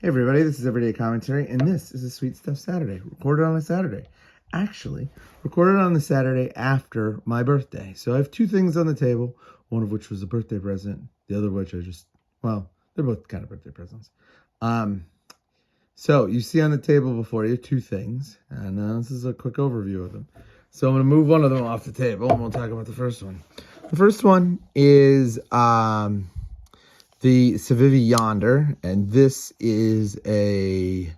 Hey everybody, this is Everyday Commentary, and this is a Sweet Stuff Saturday, recorded on a Saturday. Actually, recorded on the Saturday after my birthday. So I have two things on the table, one of which was a birthday present, the other of which they're both kind of birthday presents. So you see on the table before you two things, and this is a quick overview of them. So I'm going to move one of them off the table, and we'll talk about the first one. The first one is the Civivi Yonder, and this is a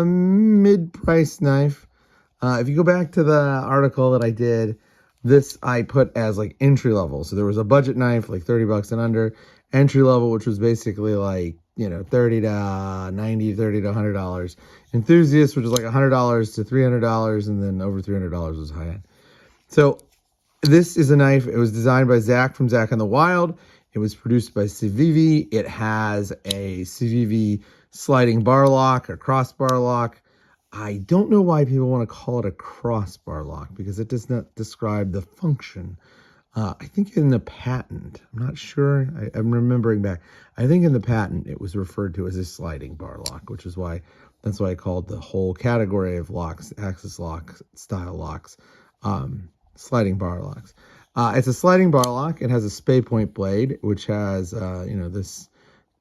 mid-price knife. If you go back to the article that I did, this I put as like entry level. So there was a budget knife, like 30 bucks and under, entry level, which was basically like, $30 to $90, $30 to $100. Enthusiast, which is like $100 to $300, and then over $300 was high end. So this is a knife. It was designed by Zach from Zach in the Wild. It was produced by Civivi. It has a Civivi sliding bar lock or crossbar lock. I don't know why people want to call it a crossbar lock because it does not describe the function. I think in the patent, I'm not sure. I'm remembering back. I think in the patent it was referred to as a sliding bar lock, which is why that's why I called the whole category of locks, axis lock style locks, sliding bar locks. It's a sliding bar lock. It has a spay point blade, which has, this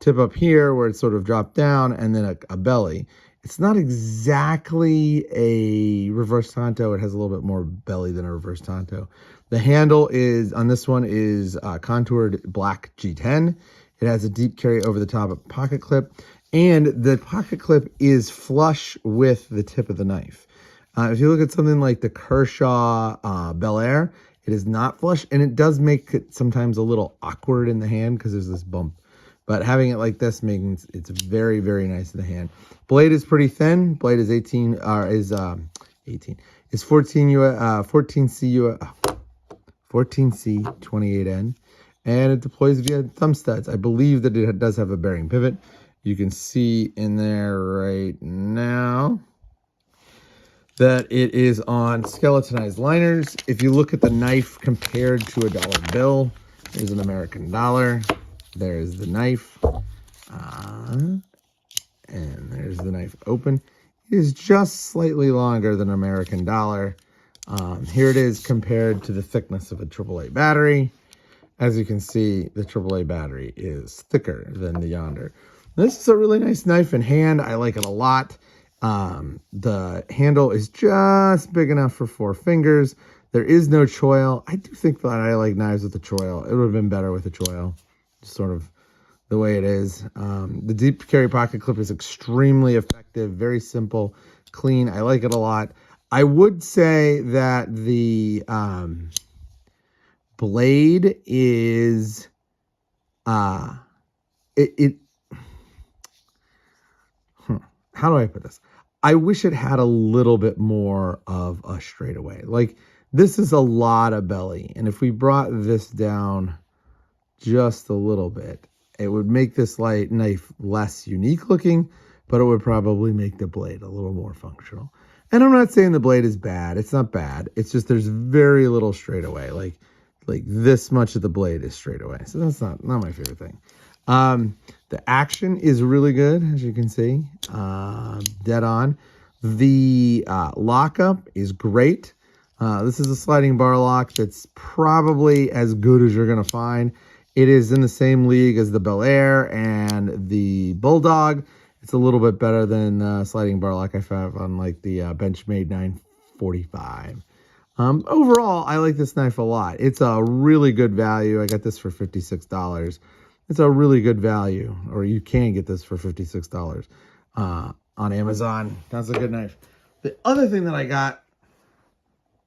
tip up here where it's sort of dropped down, and then a belly. It's not exactly a reverse tanto. It has a little bit more belly than a reverse tanto. The handle on this one is contoured black G10. It has a deep carry over the top pocket clip, and the pocket clip is flush with the tip of the knife. If you look at something like the Kershaw Bel Air, it is not flush, and it does make it sometimes a little awkward in the hand because there's this bump. But having it like this means it's very, very nice in the hand. Blade is pretty thin. Blade is 14C 28N, and it deploys via thumb studs. I believe that it does have a bearing pivot. You can see in there right now that it is on skeletonized liners. If you look at the knife compared to a dollar bill, there's an American dollar. There's the knife. And there's the knife open. It is just slightly longer than an American dollar. Here it is compared to the thickness of a AAA battery. As you can see, the AAA battery is thicker than the Yonder. This is a really nice knife in hand. I like it a lot. The handle is just big enough for 4 fingers. There is no choil. I do think that I like knives with the choil. It would have been better with the choil, just sort of the way it is. The deep carry pocket clip is extremely effective, very simple, clean. I like it a lot. I would say that the blade is how do I put this? I wish it had a little bit more of a straightaway. Like, this is a lot of belly. And if we brought this down just a little bit, it would make this light knife less unique looking, but it would probably make the blade a little more functional. And I'm not saying the blade is bad. It's not bad. It's just there's very little straightaway. Like this much of the blade is straightaway. So that's not my favorite thing. The action is really good, as you can see, dead on. The lockup is great. This is a sliding bar lock that's probably as good as you're going to find. It is in the same league as the Bel Air and the Bulldog. It's a little bit better than the sliding bar lock I found on like the Benchmade 945. Overall, I like this knife a lot. It's a really good value. I got this for $56. It's a really good value, or you can get this for $56 on Amazon. That's a good knife. The other thing that I got,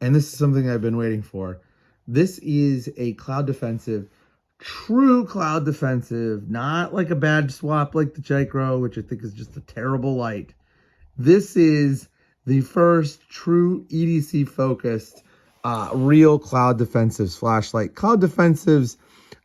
and this is something I've been waiting for, this is a Cloud Defensive, true Cloud Defensive, not like a bad swap like the Chicro, which I think is just a terrible light. This is the first true EDC focused real Cloud Defensives flashlight. Cloud Defensives,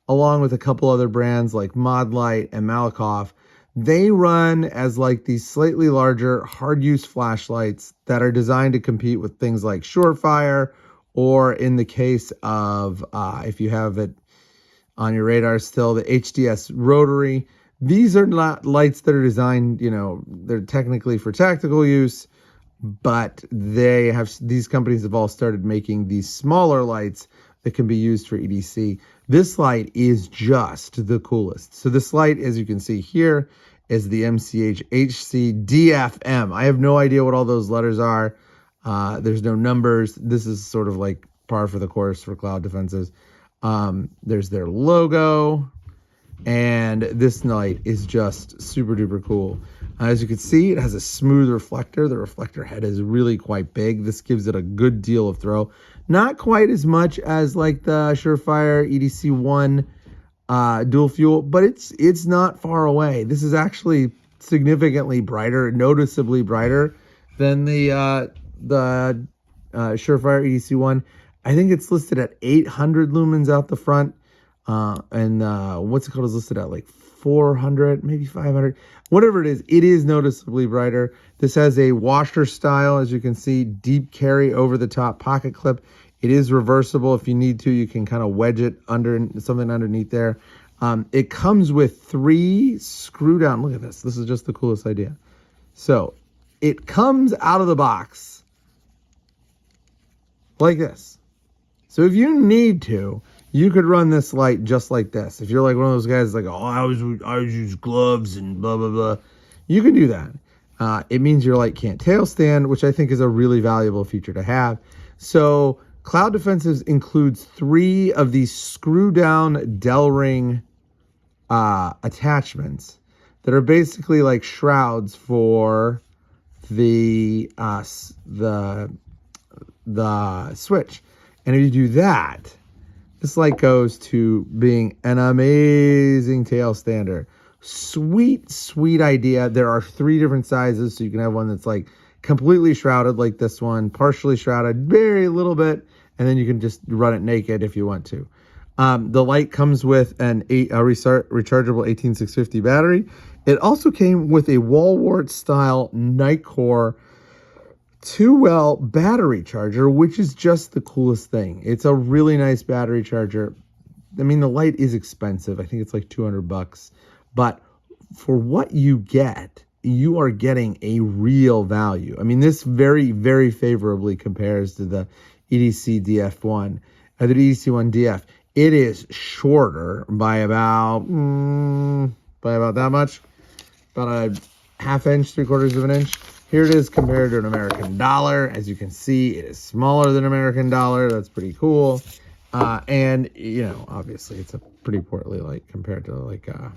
along with a couple other brands like Modlight and Malakoff, they run as like these slightly larger hard use flashlights that are designed to compete with things like Surefire, or in the case of if you have it on your radar still, the HDS rotary. These are not lights that are designed, they're technically for tactical use, but these companies have all started making these smaller lights that can be used for EDC. This light is just the coolest. So this light, as you can see here, is the MCH HC-DFM. I have no idea what all those letters are. There's no numbers. This is sort of like par for the course for Cloud Defensives. There's their logo, and this light is just super duper cool. As you can see, it has a smooth reflector. The reflector head is really quite big. This gives it a good deal of throw. Not quite as much as like the Surefire EDC1 dual fuel, but it's not far away. This is actually significantly brighter, noticeably brighter than the Surefire EDC1. I think it's listed at 800 lumens out the front, and what's it called is listed at like 400, maybe 500, whatever it is noticeably brighter. This has a washer style, as you can see, deep carry over the top pocket clip. It is reversible. If you need to, you can kind of wedge it under something underneath there. It comes with 3 screw down. Look at this. This is just the coolest idea. So it comes out of the box like this. So if you need to, you could run this light just like this. If you're like one of those guys like, oh, I always use gloves and blah, blah, blah. You can do that. It means your light can't tail stand, which I think is a really valuable feature to have. So Cloud Defensives includes 3 of these screw down Del Ring attachments that are basically like shrouds for the switch. And if you do that, this light goes to being an amazing tail stander. Sweet, sweet idea. There are 3 different sizes, so you can have one that's like completely shrouded like this one, partially shrouded, very little bit, and then you can just run it naked if you want to. The light comes with a rechargeable 18650 battery. It also came with a wall wart style Nitecore 2-well battery charger, which is just the coolest thing. It's a really nice battery charger. I mean, the light is expensive. I think it's like $200, but for what you get, you are getting a real value. I mean, this very, very favorably compares to the EDC DF1, the EDC1 DF. It is shorter by about that much, about a ½ inch, 3/4 of an inch. Here it is compared to an American dollar. As you can see, it is smaller than American dollar. That's pretty cool. And, obviously it's a pretty portly light compared to like a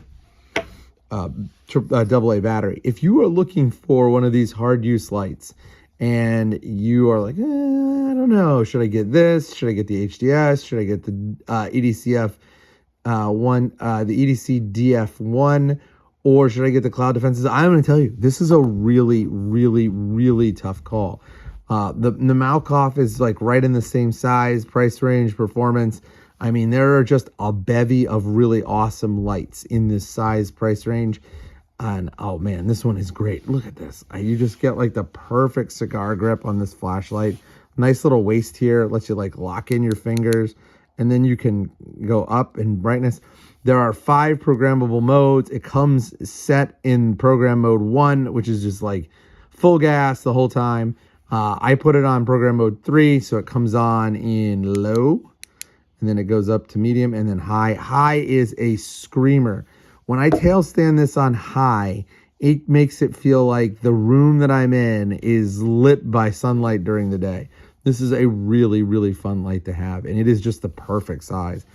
AA battery. If you are looking for one of these hard use lights and you are like, I don't know, should I get this? Should I get the HDS? Should I get the EDCF the EDC DF1? Or should I get the Cloud Defenses? I'm going to tell you, this is a really, really, really tough call. The Malkoff is like right in the same size, price range, performance. I mean, there are just a bevy of really awesome lights in this size price range. And oh man, this one is great. Look at this. You just get like the perfect cigar grip on this flashlight. Nice little waist here. Lets you like lock in your fingers. And then you can go up in brightness. There are 5 programmable modes. It comes set in program mode 1, which is just like full gas the whole time. I put it on program mode 3, so it comes on in low, and then it goes up to medium, and then high. High is a screamer. When I tail stand this on high, it makes it feel like the room that I'm in is lit by sunlight during the day. This is a really, really fun light to have, and it is just the perfect size.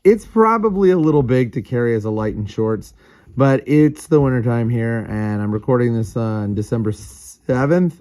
It's probably a little big to carry as a light in shorts, but it's the wintertime here, and I'm recording this on December 7th.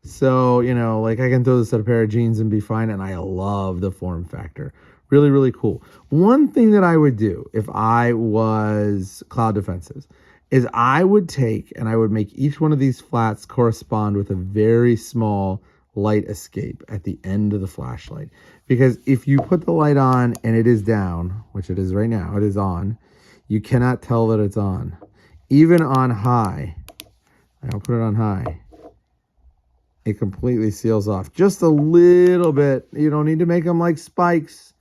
So, like I can throw this at a pair of jeans and be fine, and I love the form factor. Really, really cool. One thing that I would do if I was Cloud Defensives is I would take and I would make each one of these flats correspond with a very small light escape at the end of the flashlight. Because if you put the light on and it is down, which it is right now, it is on, you cannot tell that it's on. Even on high, I'll put it on high, it completely seals off. Just a little bit. You don't need to make them like spikes.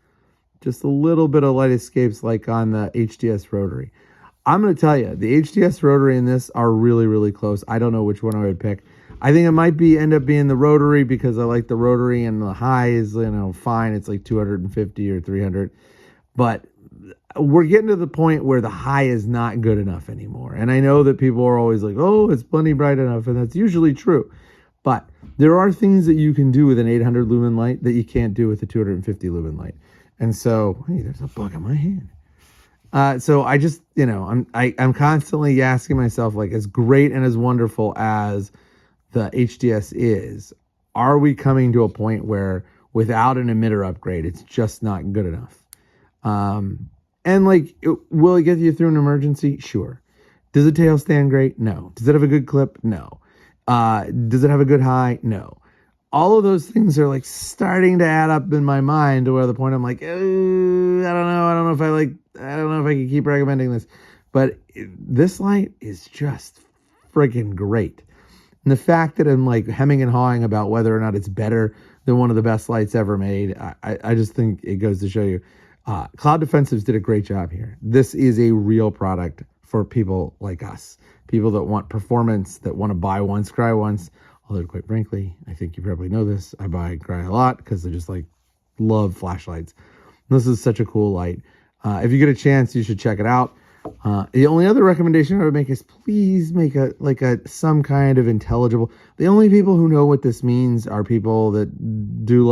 Just a little bit of light escapes like on the HDS rotary. I'm going to tell you, the HDS rotary and this are really, really close. I don't know which one I would pick. I think it might end up being the rotary because I like the rotary, and the high is, fine. It's like 250 or 300. But we're getting to the point where the high is not good enough anymore. And I know that people are always like, oh, it's plenty bright enough. And that's usually true. But there are things that you can do with an 800 lumen light that you can't do with a 250 lumen light. And so, hey, there's a bug in my hand. So I just, I'm constantly asking myself, like, as great and as wonderful as the HDS is, are we coming to a point where without an emitter upgrade, it's just not good enough? And like, will it get you through an emergency? Sure. Does the tail stand great? No. Does it have a good clip? No. Does it have a good high? No. All of those things are like starting to add up in my mind to where the point I'm like, I don't know. I don't know if I can keep recommending this. But this light is just freaking great. And the fact that I'm like hemming and hawing about whether or not it's better than one of the best lights ever made, I just think it goes to show you, Cloud Defensives did a great job here. This is a real product for people like us, people that want performance, that want to buy once, cry once. Although, quite frankly, I think you probably know this, I buy cry a lot because I just like love flashlights. This is such a cool light. If you get a chance, you should check it out. The only other recommendation I would make is please make some kind of intelligible. The only people who know what this means are people that do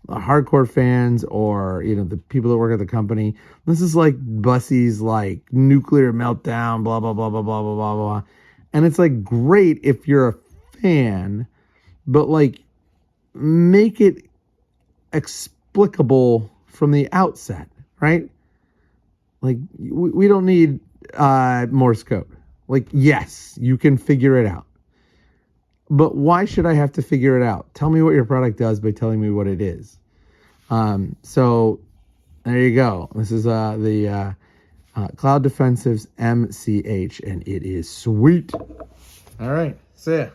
hardcore fans, or the people that work at the company. This is like Bussey's like nuclear meltdown, blah blah blah blah blah blah blah blah, and it's like great if you're a fan, but like make it explicable from the outset, right? Like we don't need Morse code. Like, yes, you can figure it out. But why should I have to figure it out? Tell me what your product does by telling me what it is. So there you go. This is the Cloud Defensives MCH, and it is sweet. All right. See ya.